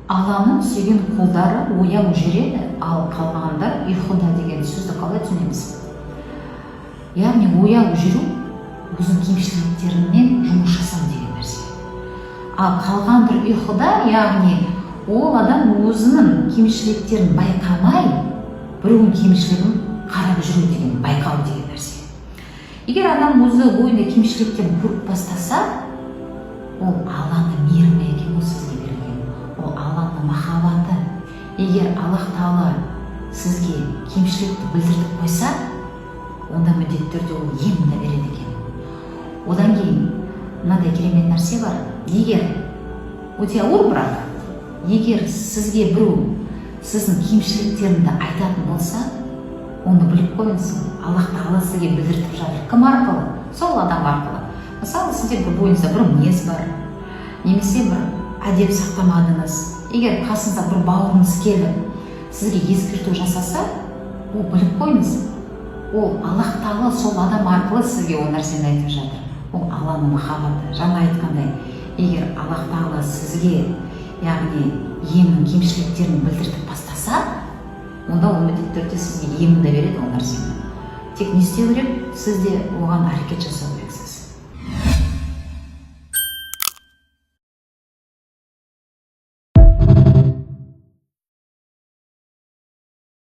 Алланың сүйген құлдары ояу жүреді, ал қалғандар ұйқыда деген сөзді қалай түсінеміз? Яғни ояу жүру өзінің кемшіліктерімен жұмыс жасау деген нәрсе. Ал қалғандар ұйқыда, яғни ол адам өзінің кемшіліктерін байқамай, біреудің кемшілігін қарап жүру деген, байқау деген нәрсе. Егер адам өзі бойында кемшіліктерін көріп бастаса, ол Алланың мейірімі екен, ол сізге берілген. Ол Алланың махаббаты. Егер Аллах Тағала сізге кемшілікті білдіріп қойса, онда міндетті түрде ол емін береді екен. Одан кейін мынандай керемет нәрсе бар. Егер өте ауыр, бірақ егер сізге біреу сіздің кемшіліктеріңді айтатын болса, оны біліп қойыңыз, Аллах Тағала сізге білдіртіп жатыр. Кім арқылы? Сол адам арқылы. Мысалы, сізде бір бойыңызда бір мінез бар, немесе бір әдеп сақтамадыңыз. Егер қасыңызда бір бауырыңыз келіп, сізге ескерту жасаса, ол біліп қойыңыз. Ол Аллах Тағала сол адам арқылы сізге ол нәрсені айтып жатыр. Ол Алланың махаббаты. Жаңа айтқандай, егер Аллах Тағала сізге, яғни емін кемшіліктерін білдіртіп бастаса, онда ол міндетті түрде сізге емін береді ол нәрсені. Тек не істеу керек? Сіз де оған әрекет жасау керек.